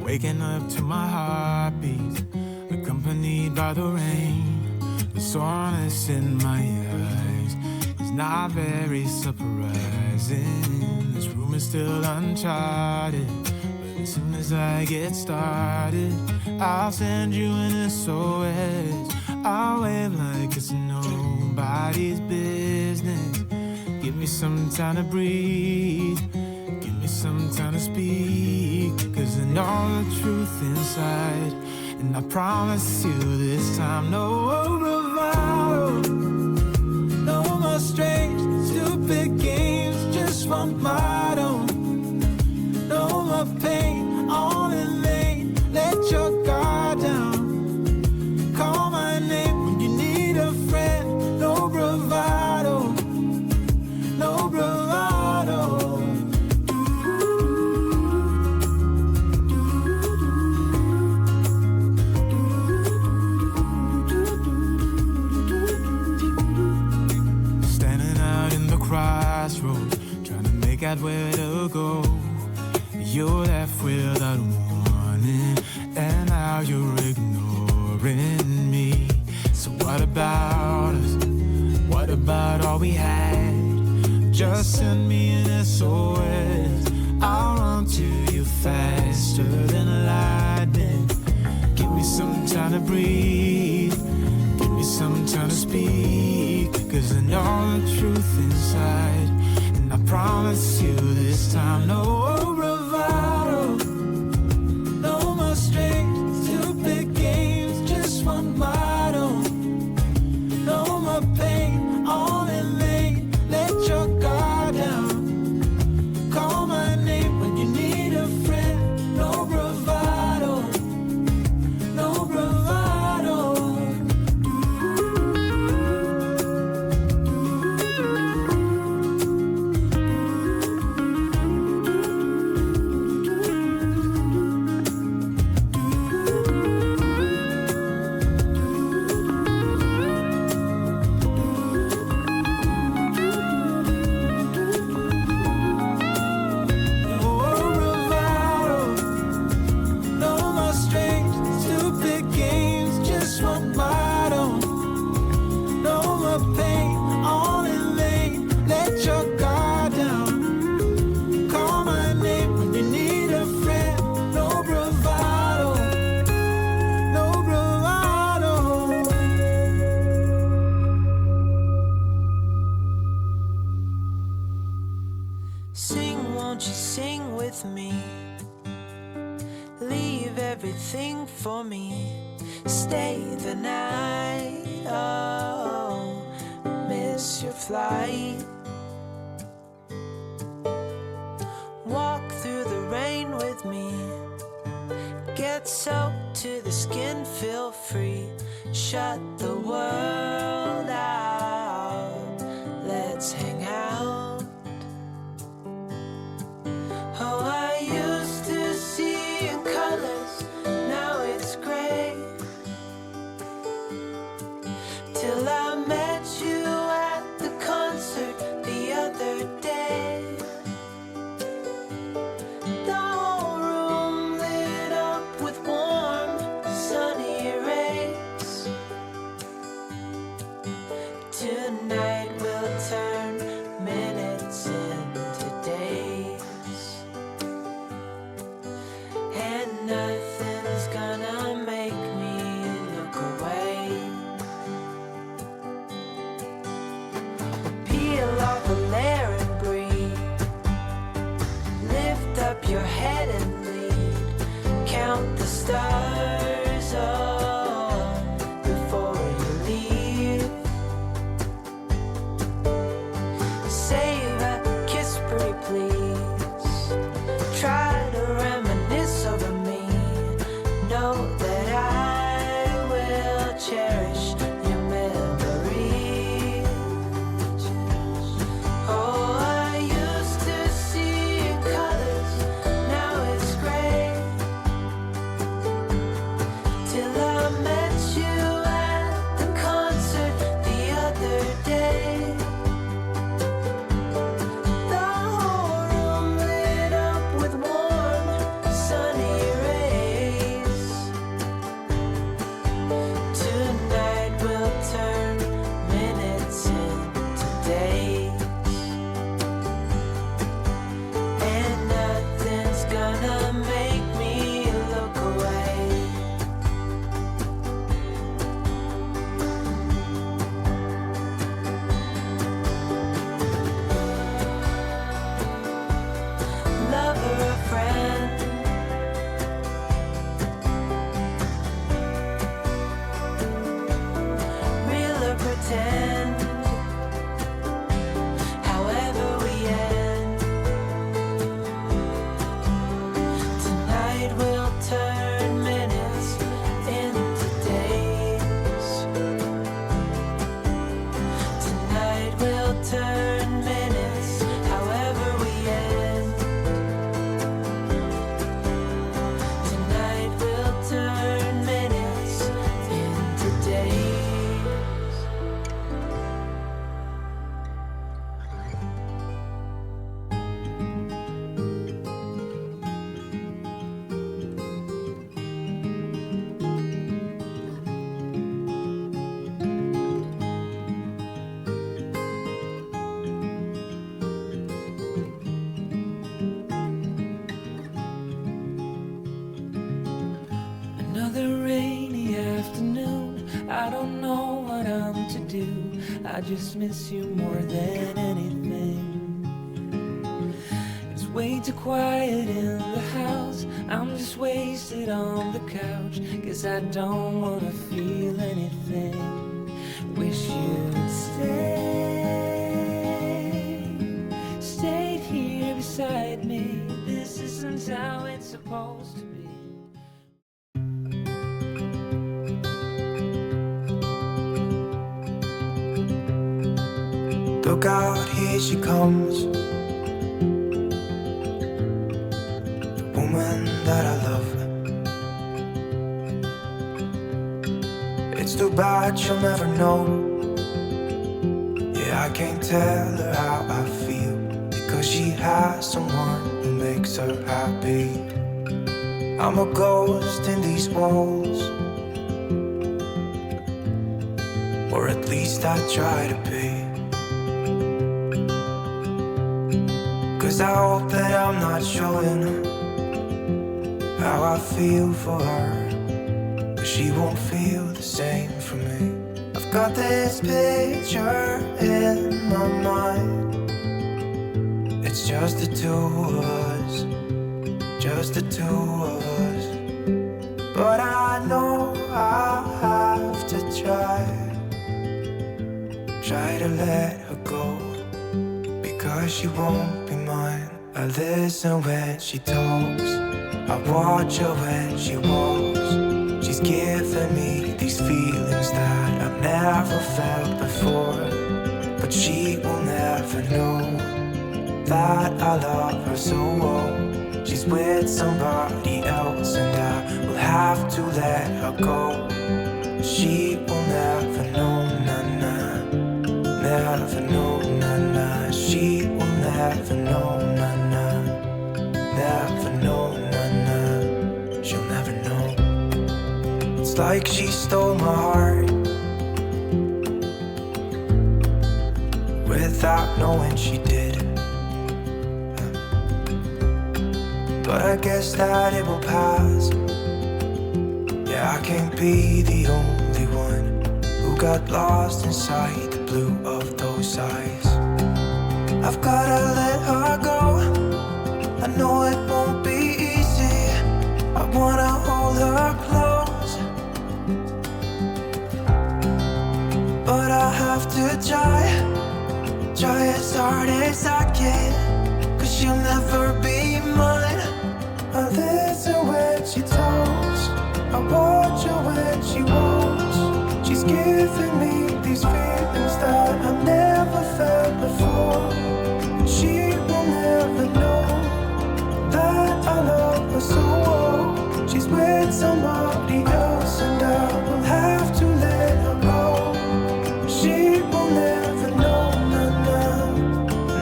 Waking up to my heartbeat, accompanied by the rain. The soreness in my eyes is not very surprising. This room is still uncharted, but as soon as I get started, I'll send you an SOS. I'll wave like it's nobody's business. Give me some time to breathe, give me some time to speak, 'cause I know the truth inside. And I promise you this time, no bravado, no more strange, stupid games, just one motto. No more pain, all in vain, let your guard down. Call my name when you need a friend, no bravado, no bravado. Crossroads, trying to make out where to go. You're left without warning, and now you're ignoring me. So what about us? What about all we had? Just send me an SOS. I'll run to you faster than lightning. Give me some time to breathe, give me some time to speak, 'cause I know the truth inside. And I promise you this time, no bravado, no more strange, stupid games, just one motto. No more pain, all in vain, let your guard down. Call my name when you need a friend, no bravado, no bravado. For me, stay the night. Oh, miss your flight. Walk through the rain with me. Get soaked to the skin, feel free. Shut the world out. Let's hang out. Oh, I used to see in colors. Now it's gray. Till I met you at the concert the other day. The whole room lit up with warm, sunny rays. Tonight we'll turn minutes into days, and nothing's gonna make me look away. Peel off a layer and breathe. Lift up your head and lead. Count the stars before you leave. Save a kiss, pretty please. Try to reminisce over me. Know that I will cherish your memories. Oh, I used to see in colors, now it's gray. Till I just miss you more than anything. It's way too quiet in the house. I'm just wasted on the couch, 'cause I don't wanna feel anything. Wish you'd stayed here beside me. This isn't how it's supposed to be. Look out, here she comes, the woman that I love. It's too bad she'll never know. Yeah, I can't tell her how I feel, because she has someone who makes her happy. I'm a ghost in these walls, or at least I try to be. 'Cause I hope that I'm not showing how I feel for her, but she won't feel the same for me. I've got this picture in my mind. It's just the two of us, just the two of us. But I know I'll have to try to let her go, because she won't be mine. I listen when she talks, I watch her when she walks. She's giving me these feelings that I've never felt before, but she will never know that I love her so well. She's with somebody else and I will have to let her go. She will never know, nah-nah, never know, nah-nah. She will never know, nah-nah, never know, nah-nah. She'll never know. It's like she stole my heart without knowing she did. But I guess that it will pass. Yeah, I can't be the only one who got lost inside the blue of those eyes. I've gotta let her go. I know it won't be easy. I wanna hold her close, but I have to try as hard as I can, 'cause she'll never be mine. I listen when she talks, I watch her when she walks. She's giving me these feelings that I've never felt before. She will never know that I love her so well. She's with somebody else and I will have to let her go. She will never know, nah-nah,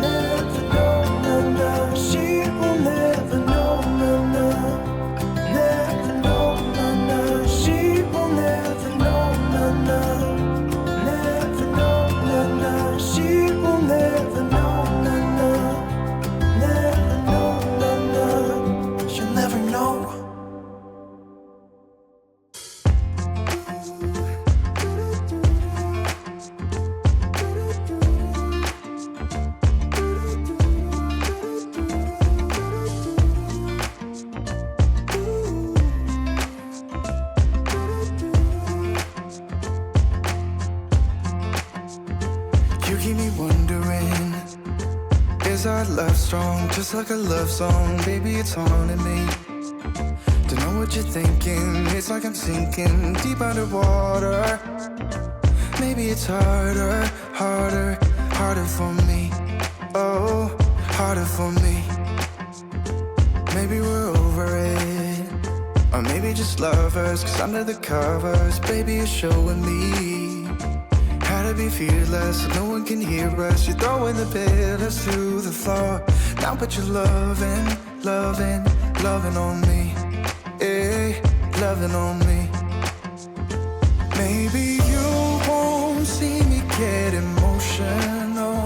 never know, nah-nah. She will never know, nah-nah, never know, nah-nah. She will never know, nah-nah, never know, nah-nah. She will never know, nah-nah, never know, nah-nah. She'll never know. You keep me wondering, is our love strong? Just like a love song, baby, it's haunting me. Don't know what you're thinking, it's like I'm sinking deep underwater. Maybe it's harder for me. Oh, harder for me. Maybe we're over it, or maybe just lovers, 'cause under the covers, baby, you're showing me how to be fearless, so no one can hear us. You're throwing the pillars to the floor. Now put your loving on me. Eh, loving on me. Maybe you won't see me get emotional,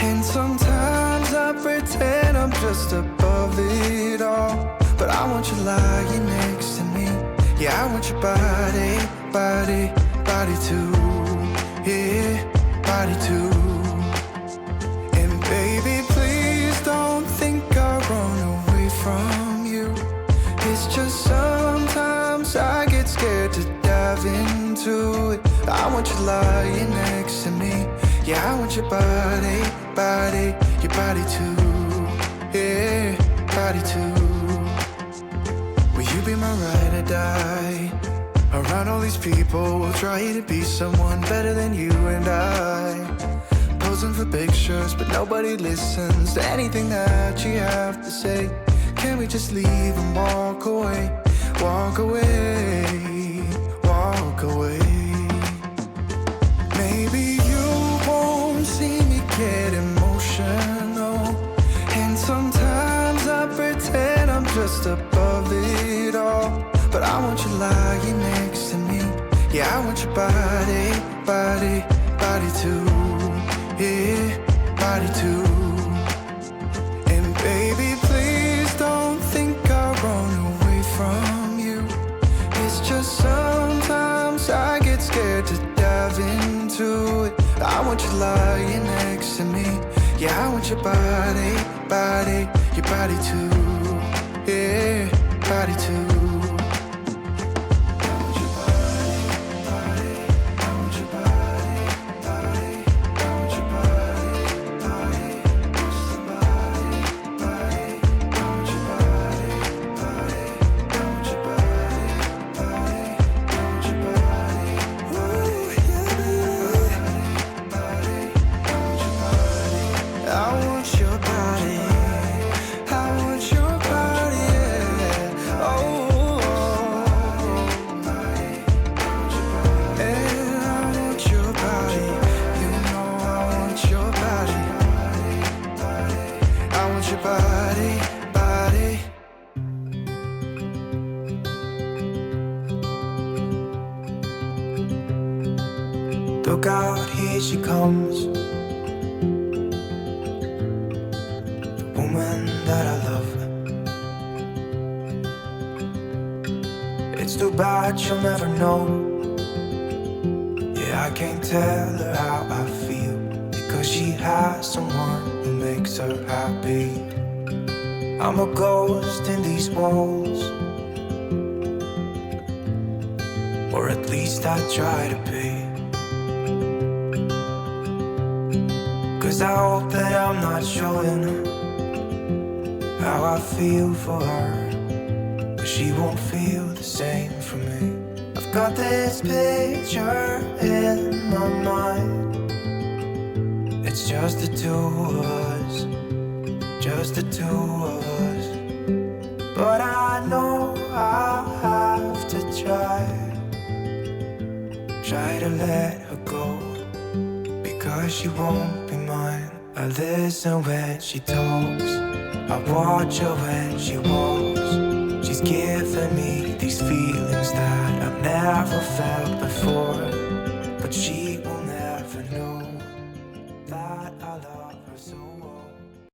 and sometimes I pretend I'm just above it all. But I want you lying next to me. Yeah, I want your body too. Yeah, body body, body, your body too. Yeah, body too. Will you be my ride or die? Around all these people, we'll try to be someone better than you and I. Posing for pictures, but nobody listens to anything that you have to say. Can we just leave and walk away? Walk away, walk away. Maybe you won't see me get emotional, and sometimes I pretend I'm just above it all. But I want you lying next to me. Yeah, I want your body, body, body too. Yeah, body too. And baby, please don't think I'll run away from you. It's just sometimes I get scared to dive into it. I want you lying next to me. Yeah, I want your body, body, your body too. Yeah, body too. Look out, here she comes, the woman that I love. It's too bad she'll never know. Yeah, I can't tell her how I feel, because she has someone who makes her happy. I'm a ghost in these walls, or at least I try to be. 'Cause I hope that I'm not showing how I feel for her, but she won't feel the same for me. I've got this picture in my mind. It's just the two of us, just the two of us. But I know I'll have to try to let her go, because she won't be mine. I listen when she talks, I watch her when she walks. She's giving me these feelings that I've never felt before, but she will never know that I love her so well.